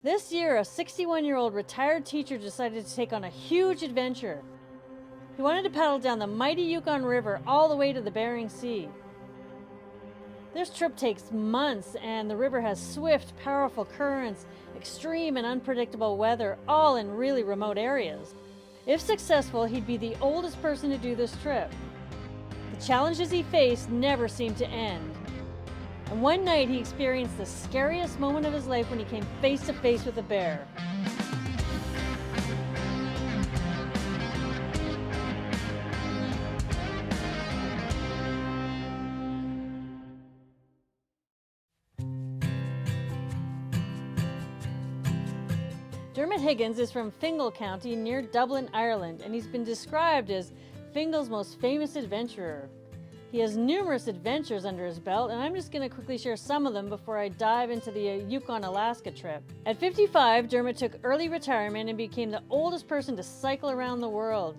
This year, a 61-year-old retired teacher decided to take on a huge adventure. He wanted to paddle down the mighty Yukon River all the way to the Bering Sea. This trip takes months, and the river has swift, powerful currents, extreme and unpredictable weather, all in really remote areas. If successful, he'd be the oldest person to do this trip. The challenges he faced never seemed to end. And one night he experienced the scariest moment of his life when he came face to face with a bear. Dermot Higgins is from Fingal County near Dublin, Ireland, and he's been described as Fingal's most famous adventurer. He has numerous adventures under his belt, and I'm just going to quickly share some of them before I dive into the Yukon-Alaska trip. At 55, Dermot took early retirement and became the oldest person to cycle around the world.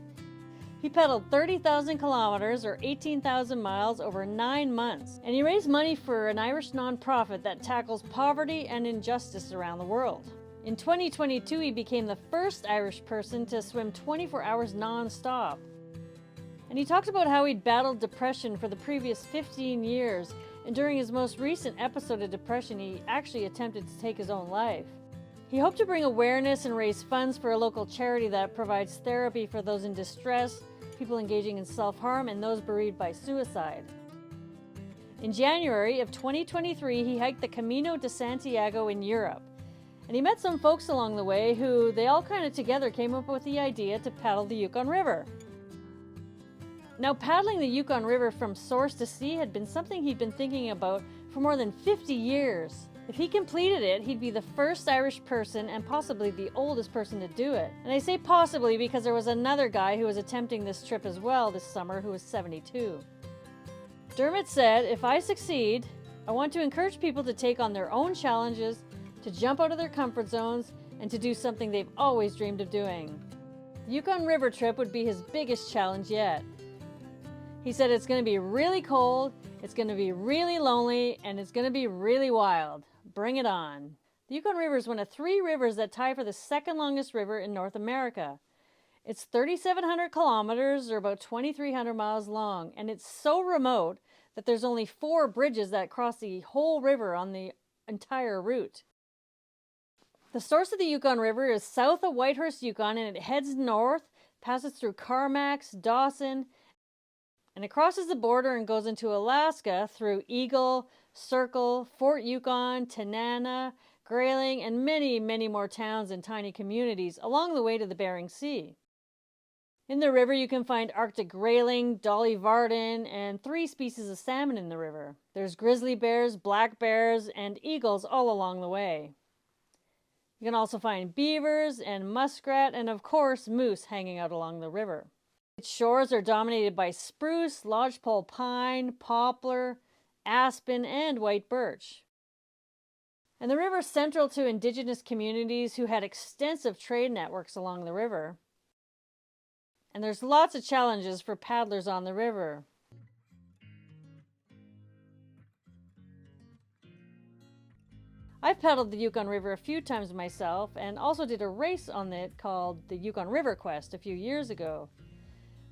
He paddled 30,000 kilometers or 18,000 miles over 9 months, and he raised money for an Irish nonprofit that tackles poverty and injustice around the world. In 2022, he became the first Irish person to swim 24 hours non-stop. And he talked about how he'd battled depression for the previous 15 years, and during his most recent episode of depression, he actually attempted to take his own life. He hoped to bring awareness and raise funds for a local charity that provides therapy for those in distress, people engaging in self-harm, and those bereaved by suicide. In January of 2023, he hiked the Camino de Santiago in Europe. And he met some folks along the way who they all kind of together came up with the idea to paddle the Yukon River. Now, paddling the Yukon River from source to sea had been something he'd been thinking about for more than 50 years. If he completed it, he'd be the first Irish person and possibly the oldest person to do it. And I say possibly because there was another guy who was attempting this trip as well this summer who was 72. Dermot said, "If I succeed, I want to encourage people to take on their own challenges, to jump out of their comfort zones, and to do something they've always dreamed of doing." The Yukon River trip would be his biggest challenge yet. He said it's going to be really cold, it's going to be really lonely, and it's going to be really wild. Bring it on. The Yukon River is one of 3 rivers that tie for the second longest river in North America. It's 3,700 kilometers, or about 2,300 miles long, and it's so remote that there's only 4 bridges that cross the whole river on the entire route. The source of the Yukon River is south of Whitehorse, Yukon, and it heads north, passes through Carmacks, Dawson, and it crosses the border and goes into Alaska through Eagle, Circle, Fort Yukon, Tanana, Grayling, and many, many more towns and tiny communities along the way to the Bering Sea. In the river, you can find Arctic grayling, Dolly Varden, and 3 species of salmon in the river. There's grizzly bears, black bears, and eagles all along the way. You can also find beavers and muskrat and, of course, moose hanging out along the river. Its shores are dominated by spruce, lodgepole pine, poplar, aspen, and white birch. And the river is central to indigenous communities who had extensive trade networks along the river. And there's lots of challenges for paddlers on the river. I've paddled the Yukon River a few times myself and also did a race on it called the Yukon River Quest a few years ago.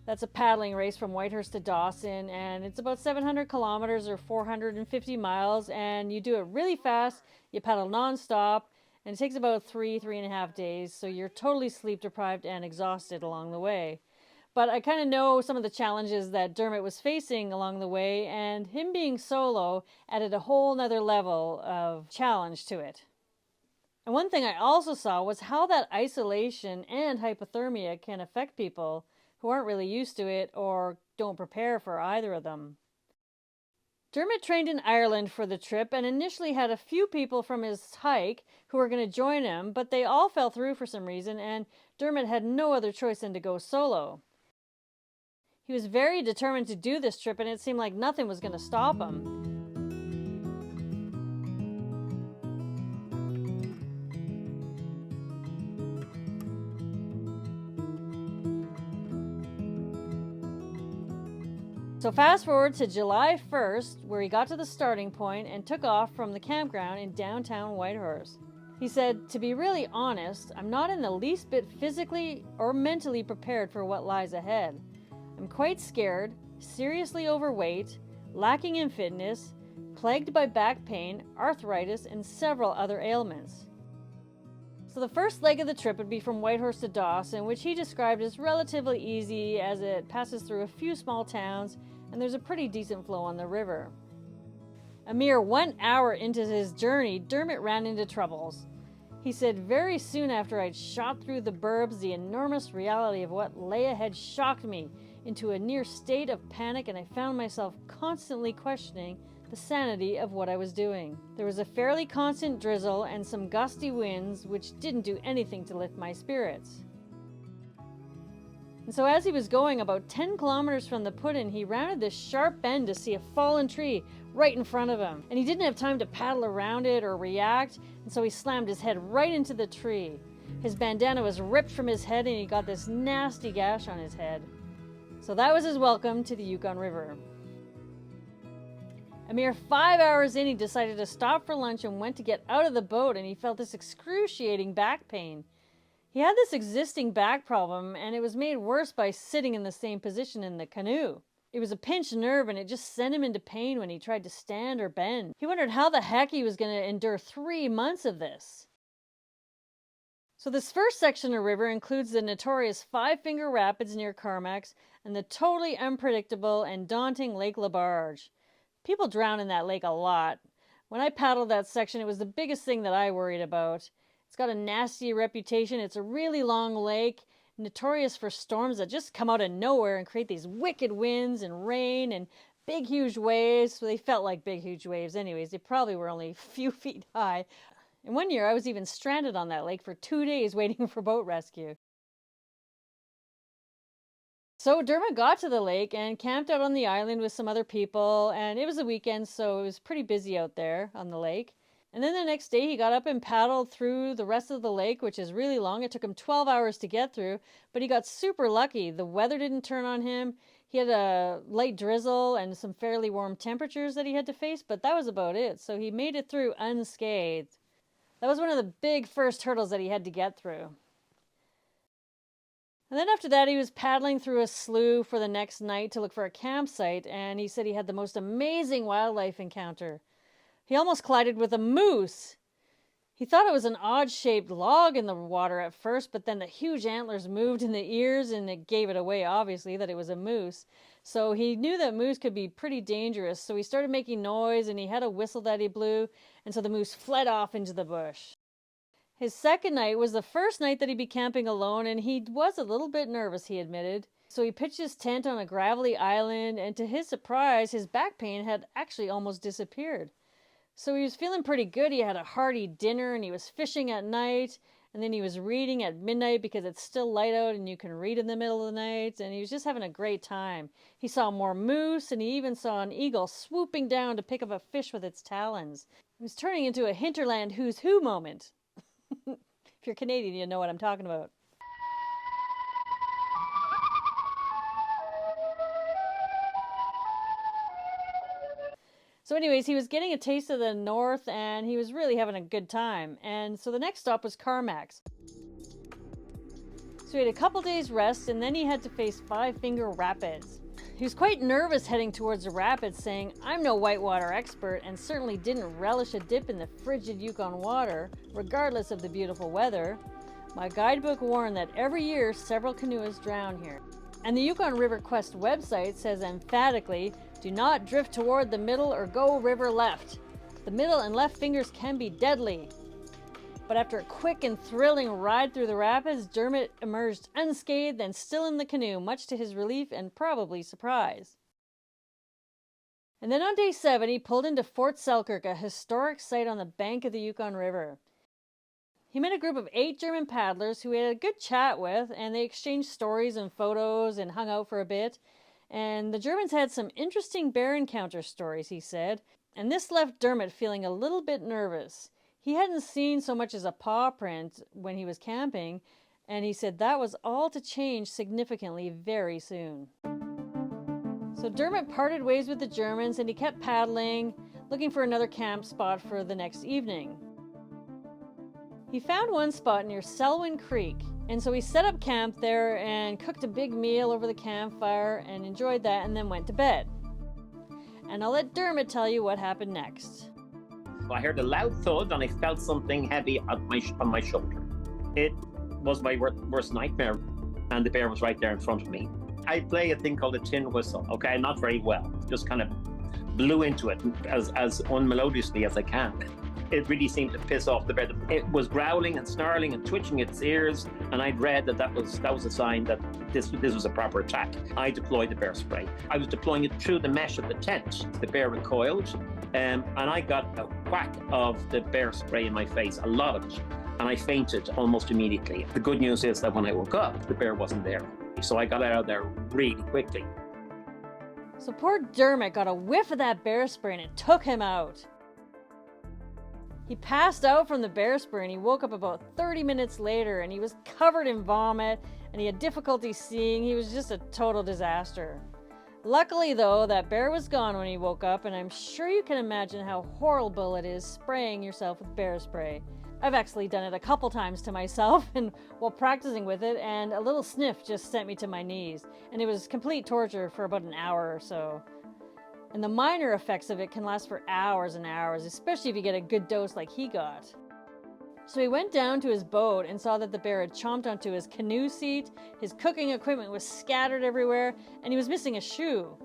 That's a paddling race from Whitehorse to Dawson, and it's about 700 kilometers or 450 miles, and you do it really fast, you paddle non-stop, and it takes about 3.5 days, so you're totally sleep deprived and exhausted along the way. But I kind of know some of the challenges that Dermot was facing along the way, and him being solo added a whole nother level of challenge to it. And one thing I also saw was how that isolation and hypothermia can affect people who aren't really used to it or don't prepare for either of them. Dermot trained in Ireland for the trip and initially had a few people from his hike who were going to join him, but they all fell through for some reason, and Dermot had no other choice than to go solo. He was very determined to do this trip, and it seemed like nothing was going to stop him. So fast forward to July 1st, where he got to the starting point and took off from the campground in downtown Whitehorse. He said, "To be really honest, I'm not in the least bit physically or mentally prepared for what lies ahead. I'm quite scared, seriously overweight, lacking in fitness, plagued by back pain, arthritis, and several other ailments." So the first leg of the trip would be from Whitehorse to Dawson, which he described as relatively easy as it passes through a few small towns and there's a pretty decent flow on the river. A mere 1 hour into his journey, Dermot ran into troubles. He said, "Very soon after I'd shot through the burbs, the enormous reality of what lay ahead shocked me into a near state of panic, and I found myself constantly questioning the sanity of what I was doing. There was a fairly constant drizzle and some gusty winds, which didn't do anything to lift my spirits." And so as he was going about 10 kilometers from the put-in, he rounded this sharp bend to see a fallen tree right in front of him. And he didn't have time to paddle around it or react, and so he slammed his head right into the tree. His bandana was ripped from his head and he got this nasty gash on his head. So that was his welcome to the Yukon River. A mere 5 hours in, he decided to stop for lunch and went to get out of the boat, and he felt this excruciating back pain. He had this existing back problem, and it was made worse by sitting in the same position in the canoe. It was a pinched nerve, and it just sent him into pain when he tried to stand or bend. He wondered how the heck he was going to endure 3 months of this. So this first section of river includes the notorious Five Finger Rapids near Carmacks and the totally unpredictable and daunting Lake LaBarge. People drown in that lake a lot. When I paddled that section, it was the biggest thing that I worried about. It's got a nasty reputation. It's a really long lake, notorious for storms that just come out of nowhere and create these wicked winds and rain and big, huge waves. So they felt like big, huge waves anyways. They probably were only a few feet high. And one year I was even stranded on that lake for 2 days waiting for boat rescue. So Dermot got to the lake and camped out on the island with some other people, and it was a weekend, so it was pretty busy out there on the lake. And then the next day he got up and paddled through the rest of the lake, which is really long. It took him 12 hours to get through, but he got super lucky. The weather didn't turn on him. He had a light drizzle and some fairly warm temperatures that he had to face, but that was about it. So he made it through unscathed. That was one of the big first hurdles that he had to get through. And then after that, he was paddling through a slough for the next night to look for a campsite, and he said he had the most amazing wildlife encounter. He almost collided with a moose. He thought it was an odd-shaped log in the water at first, but then the huge antlers moved in the ears, and it gave it away, obviously, that it was a moose. So he knew that moose could be pretty dangerous, so he started making noise, and he had a whistle that he blew, and so the moose fled off into the bush. His second night was the first night that he'd be camping alone, and he was a little bit nervous, he admitted. So he pitched his tent on a gravelly island, and to his surprise, his back pain had actually almost disappeared. So he was feeling pretty good. He had a hearty dinner, and he was fishing at night, and then he was reading at midnight because it's still light out and you can read in the middle of the night, and he was just having a great time. He saw more moose, and he even saw an eagle swooping down to pick up a fish with its talons. It was turning into a hinterland who's who moment. If you're Canadian, you know what I'm talking about. So anyways, he was getting a taste of the north, and he was really having a good time. And so the next stop was Carmacks. So he had a couple days rest, and then he had to face Five Finger Rapids. He was quite nervous heading towards the rapids, saying, "I'm no whitewater expert and certainly didn't relish a dip in the frigid Yukon water, regardless of the beautiful weather. My guidebook warned that every year several canoeists drown here. And the Yukon River Quest website says emphatically, do not drift toward the middle or go river left. The middle and left fingers can be deadly." But after a quick and thrilling ride through the rapids, Dermot emerged unscathed and still in the canoe, much to his relief and probably surprise. And then on day 7, he pulled into Fort Selkirk, a historic site on the bank of the Yukon River. He met a group of 8 German paddlers who he had a good chat with, and they exchanged stories and photos and hung out for a bit. And the Germans had some interesting bear encounter stories, he said, and this left Dermot feeling a little bit nervous. He hadn't seen so much as a paw print when he was camping, and he said that was all to change significantly very soon. So Dermot parted ways with the Germans, and he kept paddling, looking for another camp spot for the next evening. He found one spot near Selwyn Creek, and so he set up camp there and cooked a big meal over the campfire and enjoyed that and then went to bed. And I'll let Dermot tell you what happened next. I heard a loud thud and I felt something heavy on my shoulder. It was my worst nightmare, and the bear was right there in front of me. I play a thing called a tin whistle, okay, not very well, just kind of blew into it as unmelodiously as I can. It really seemed to piss off the bear. It was growling and snarling and twitching its ears, and I'd read that was a sign that this was a proper attack. I deployed the bear spray. I was deploying it through the mesh of the tent. The bear recoiled, and I got a whack of the bear spray in my face, a lot of it, and I fainted almost immediately. The good news is that when I woke up, the bear wasn't there. So I got out of there really quickly. So poor Dermot got a whiff of that bear spray and it took him out. He passed out from the bear spray and he woke up about 30 minutes later and he was covered in vomit and he had difficulty seeing. He was just a total disaster. Luckily though, that bear was gone when he woke up, and I'm sure you can imagine how horrible it is spraying yourself with bear spray. I've actually done it a couple times to myself and while practicing with it, and a little sniff just sent me to my knees, and it was complete torture for about an hour or so. And the minor effects of it can last for hours and hours, especially if you get a good dose like he got. So he went down to his boat and saw that the bear had chomped onto his canoe seat, his cooking equipment was scattered everywhere, and he was missing a shoe.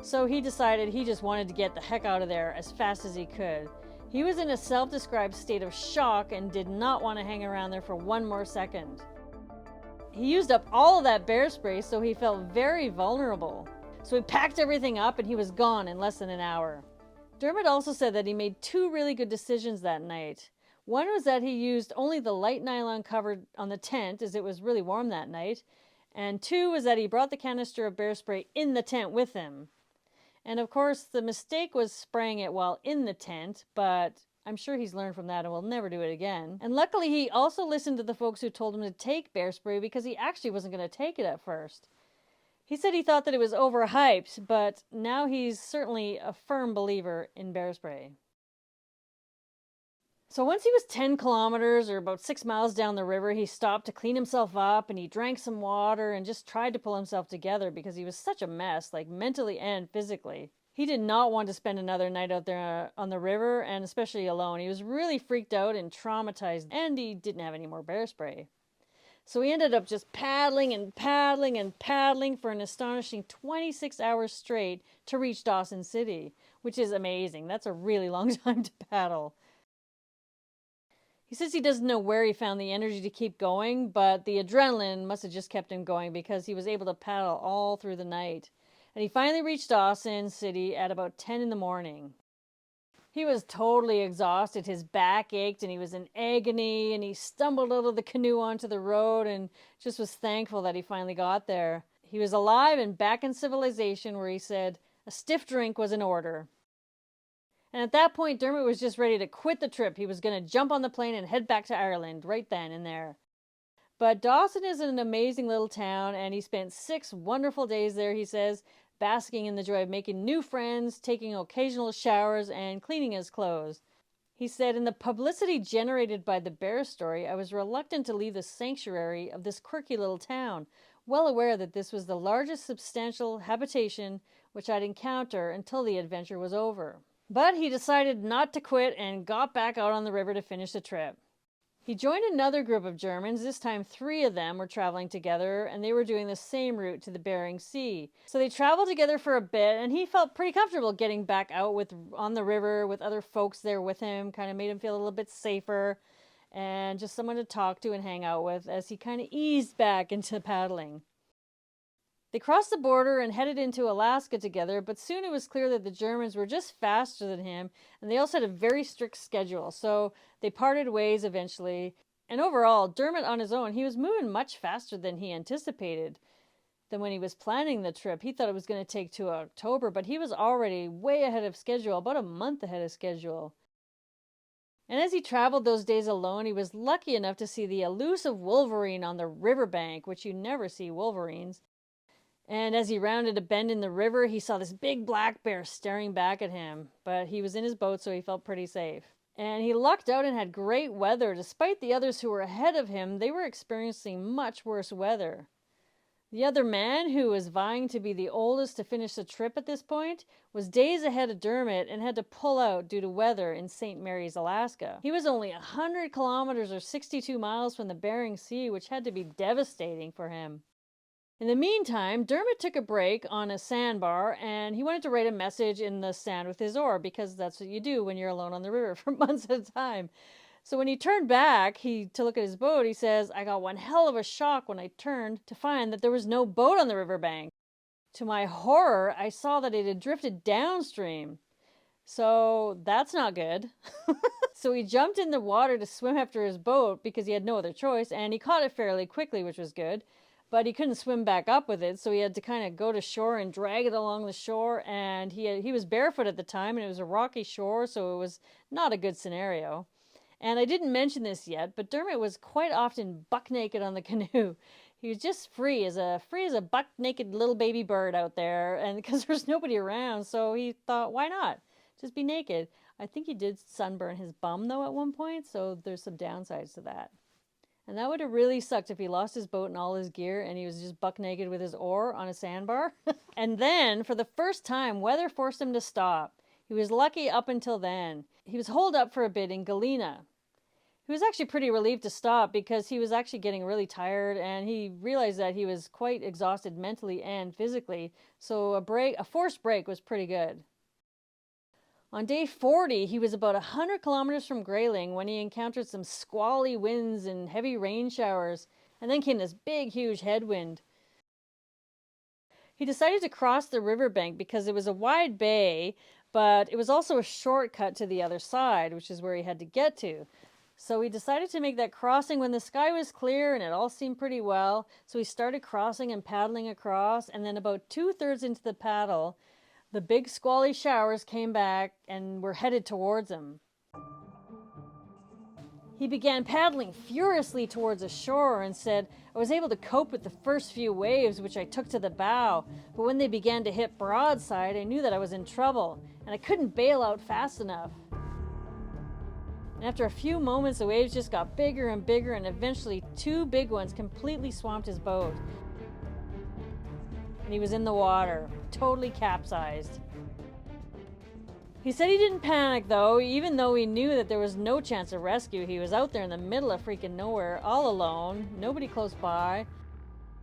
So he decided he just wanted to get the heck out of there as fast as he could. He was in a self-described state of shock and did not want to hang around there for one more second. He used up all of that bear spray, so he felt very vulnerable. So he packed everything up and he was gone in less than an hour. Dermot also said that he made two really good decisions that night. One was that he used only the light nylon cover on the tent as it was really warm that night. And two was that he brought the canister of bear spray in the tent with him. And of course, the mistake was spraying it while in the tent, but I'm sure he's learned from that and will never do it again. And luckily, he also listened to the folks who told him to take bear spray because he actually wasn't going to take it at first. He said he thought that it was overhyped, but now he's certainly a firm believer in bear spray. So once he was 10 kilometers or about 6 miles down the river, he stopped to clean himself up and he drank some water and just tried to pull himself together because he was such a mess, like mentally and physically. He did not want to spend another night out there on the river, and especially alone. He was really freaked out and traumatized, and he didn't have any more bear spray. So he ended up just paddling and paddling and paddling for an astonishing 26 hours straight to reach Dawson City, which is amazing. That's a really long time to paddle. He says he doesn't know where he found the energy to keep going, but the adrenaline must have just kept him going because he was able to paddle all through the night. And he finally reached Dawson City at about 10 in the morning. He was totally exhausted. His back ached and he was in agony, and he stumbled out of the canoe onto the road and just was thankful that he finally got there. He was alive and back in civilization, where he said a stiff drink was in order. And at that point, Dermot was just ready to quit the trip. He was going to jump on the plane and head back to Ireland right then and there. But Dawson is an amazing little town, and he spent 6 wonderful days there, he says, basking in the joy of making new friends, taking occasional showers, and cleaning his clothes. He said, in the publicity generated by the bear story, I was reluctant to leave the sanctuary of this quirky little town, well aware that this was the largest substantial habitation which I'd encounter until the adventure was over. But he decided not to quit and got back out on the river to finish the trip. He joined another group of Germans. This time 3 of them were traveling together, and they were doing the same route to the Bering Sea. So they traveled together for a bit, and he felt pretty comfortable getting back out on the river with other folks there with him. Kind of made him feel a little bit safer and just someone to talk to and hang out with as he kind of eased back into paddling. They crossed the border and headed into Alaska together, but soon it was clear that the Germans were just faster than him, and they also had a very strict schedule, so they parted ways eventually. And overall, Dermot on his own, he was moving much faster than he anticipated. Than when he was planning the trip. He thought it was going to take to October, but he was already way ahead of schedule, about a month ahead of schedule. And as he traveled those days alone, he was lucky enough to see the elusive Wolverine on the riverbank, which you never see Wolverines. And as he rounded a bend in the river, he saw this big black bear staring back at him. But he was in his boat, so he felt pretty safe. And he lucked out and had great weather. Despite the others who were ahead of him, they were experiencing much worse weather. The other man, who was vying to be the oldest to finish the trip at this point, was days ahead of Dermot and had to pull out due to weather in St. Mary's, Alaska. He was only 100 kilometers or 62 miles from the Bering Sea, which had to be devastating for him. In the meantime, Dermot took a break on a sandbar and he wanted to write a message in the sand with his oar, because that's what you do when you're alone on the river for months at a time. So when he turned back to look at his boat, he says, "I got one hell of a shock when I turned to find that there was no boat on the riverbank. To my horror, I saw that it had drifted downstream. So that's not good." So he jumped in the water to swim after his boat because he had no other choice, and he caught it fairly quickly, which was good. But he couldn't swim back up with it, so he had to kind of go to shore and drag it along the shore. And he was barefoot at the time, and it was a rocky shore, so it was not a good scenario. And I didn't mention this yet, but Dermot was quite often buck naked on the canoe. He was just free as a buck naked little baby bird out there, and because there's nobody around, so he thought, why not? Just be naked. I think he did sunburn his bum though at one point, so there's some downsides to that. And that would have really sucked if he lost his boat and all his gear and he was just buck naked with his oar on a sandbar. And then, for the first time, weather forced him to stop. He was lucky up until then. He was holed up for a bit in Galena. He was actually pretty relieved to stop because he was actually getting really tired and he realized that he was quite exhausted mentally and physically. So a forced break was pretty good. On day 40, he was about 100 kilometers from Grayling when he encountered some squally winds and heavy rain showers, and then came this big, huge headwind. He decided to cross the riverbank because it was a wide bay, but it was also a shortcut to the other side, which is where he had to get to. So he decided to make that crossing when the sky was clear and it all seemed pretty well. So he started crossing and paddling across, and then about 2/3 into the paddle, the big squally showers came back and were headed towards him. He began paddling furiously towards the shore and said, "I was able to cope with the first few waves, which I took to the bow, but when they began to hit broadside, I knew that I was in trouble, and I couldn't bail out fast enough." And after a few moments, the waves just got bigger and bigger, and eventually 2 big ones completely swamped his boat. And he was in the water, totally capsized. He said he didn't panic though, even though he knew that there was no chance of rescue. He was out there in the middle of freaking nowhere, all alone, nobody close by.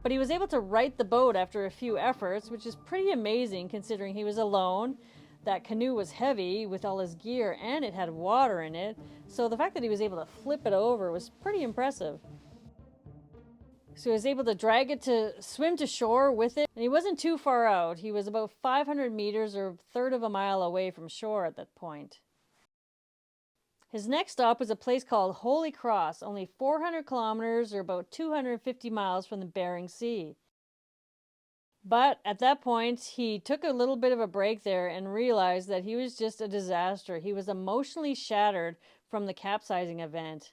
But he was able to right the boat after a few efforts, which is pretty amazing considering he was alone. That canoe was heavy with all his gear and it had water in it, so the fact that he was able to flip it over was pretty impressive. So he was able to drag it to swim to shore with it, and he wasn't too far out. He was about 500 meters or 1/3 of a mile away from shore at that point. His next stop was a place called Holy Cross, only 400 kilometers or about 250 miles from the Bering Sea. But at that point, he took a little bit of a break there and realized that he was just a disaster. He was emotionally shattered from the capsizing event.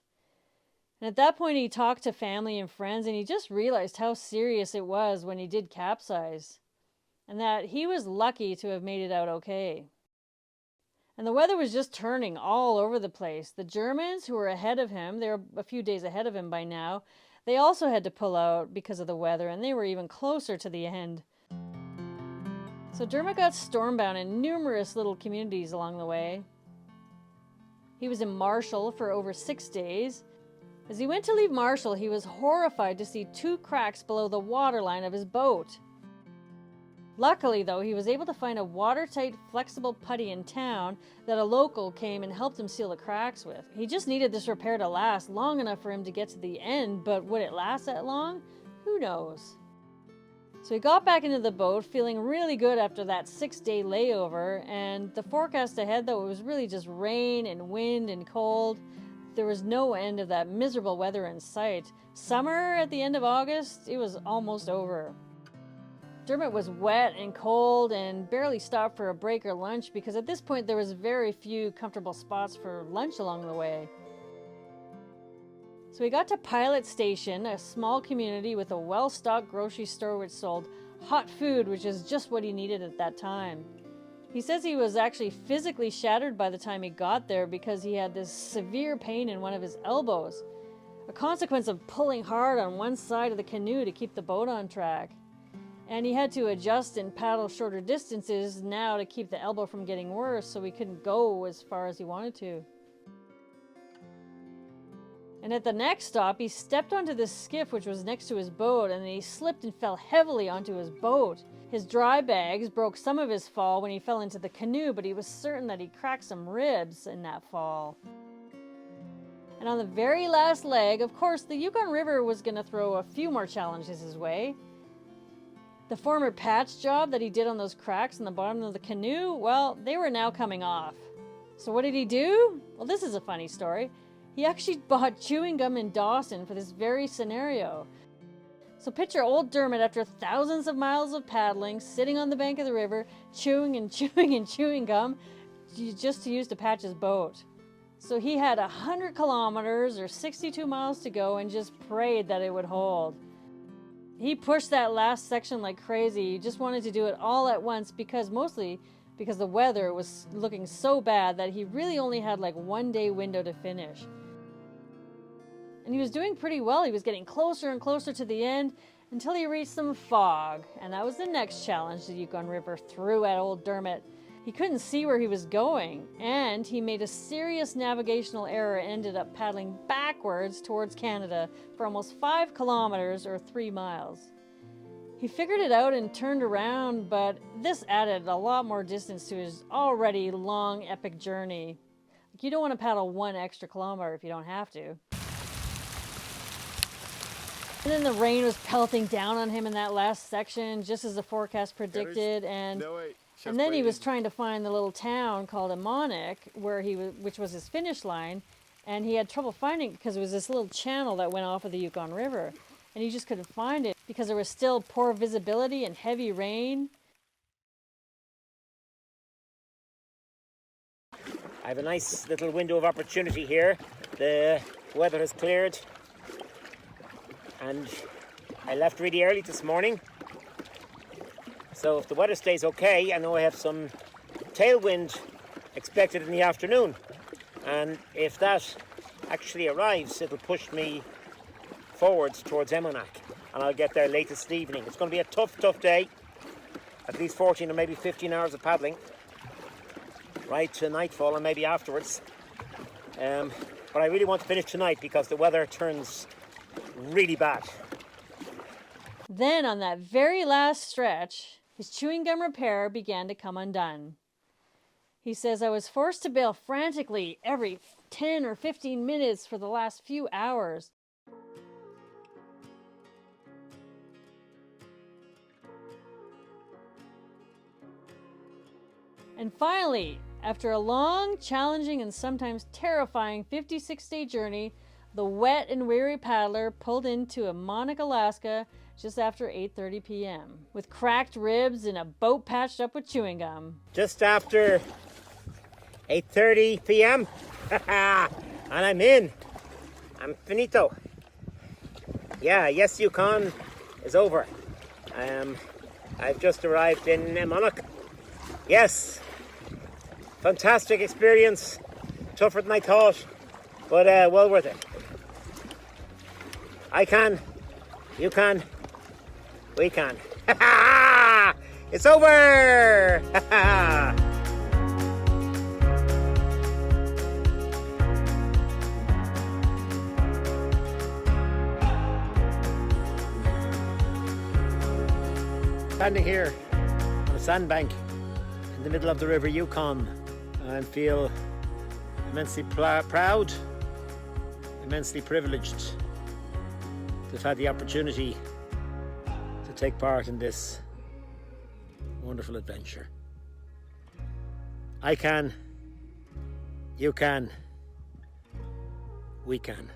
And at that point, he talked to family and friends, and he just realized how serious it was when he did capsize, and that he was lucky to have made it out okay. And the weather was just turning all over the place. The Germans, who were ahead of him, they were a few days ahead of him by now, they also had to pull out because of the weather, and they were even closer to the end. So Dermot got stormbound in numerous little communities along the way. He was in Marshall for over 6 days. As he went to leave Marshall, he was horrified to see 2 cracks below the waterline of his boat. Luckily, though, he was able to find a watertight, flexible putty in town that a local came and helped him seal the cracks with. He just needed this repair to last long enough for him to get to the end, but would it last that long? Who knows? So he got back into the boat, feeling really good after that 6-day layover, and the forecast ahead, though, it was really just rain and wind and cold. There was no end of that miserable weather in sight. Summer at the end of August, it was almost over. Dermot was wet and cold and barely stopped for a break or lunch because at this point there was very few comfortable spots for lunch along the way. So he got to Pilot Station, a small community with a well-stocked grocery store which sold hot food, which is just what he needed at that time. He says he was actually physically shattered by the time he got there because he had this severe pain in one of his elbows, a consequence of pulling hard on one side of the canoe to keep the boat on track. And he had to adjust and paddle shorter distances now to keep the elbow from getting worse, so he couldn't go as far as he wanted to. And at the next stop, he stepped onto this skiff which was next to his boat, and then he slipped and fell heavily onto his boat. His dry bags broke some of his fall when he fell into the canoe, but he was certain that he cracked some ribs in that fall. And on the very last leg, of course, the Yukon River was going to throw a few more challenges his way. The former patch job that he did on those cracks in the bottom of the canoe, well, they were now coming off. So what did he do? Well, this is a funny story. He actually bought chewing gum in Dawson for this very scenario. So picture old Dermot after thousands of miles of paddling, sitting on the bank of the river, chewing and chewing and chewing gum, just to use to patch his boat. So he had 100 kilometers or 62 miles to go and just prayed that it would hold. He pushed that last section like crazy. He just wanted to do it all at once mostly because the weather was looking so bad that he really only had like 1 day window to finish. And he was doing pretty well. He was getting closer and closer to the end until he reached some fog. And that was the next challenge the Yukon River threw at old Dermot. He couldn't see where he was going, and he made a serious navigational error and ended up paddling backwards towards Canada for almost 5 kilometers or 3 miles. He figured it out and turned around, but this added a lot more distance to his already long, epic journey. You don't want to paddle 1 extra kilometer if you don't have to. And then the rain was pelting down on him in that last section, just as the forecast predicted. And then he was trying to find the little town called Amonic, which was his finish line. And he had trouble finding it because it was this little channel that went off of the Yukon River. And he just couldn't find it because there was still poor visibility and heavy rain. I have a nice little window of opportunity here. The weather has cleared. And I left really early this morning. So if the weather stays okay, I know I have some tailwind expected in the afternoon. And if that actually arrives, it'll push me forwards towards Emonac. And I'll get there late this evening. It's going to be a tough day. At least 14 or maybe 15 hours of paddling. Right to nightfall and maybe afterwards. But I really want to finish tonight because the weather turns really bad. Then on that very last stretch, his chewing gum repair began to come undone. He says, I was forced to bail frantically every 10 or 15 minutes for the last few hours. And finally, after a long, challenging, and sometimes terrifying 56-day journey, the wet and weary paddler pulled into Amonic, Alaska just after 8:30 p.m. with cracked ribs and a boat patched up with chewing gum. Just after 8:30 p.m. and I'm in. I'm finito. Yeah, yes, Yukon is over. I've just arrived in Amonic. Yes, fantastic experience. Tougher than I thought, but well worth it. I can, you can, we can. It's over! Standing here on a sandbank in the middle of the River Yukon, and feel immensely proud, immensely privileged to have had the opportunity to take part in this wonderful adventure. I can, you can, we can.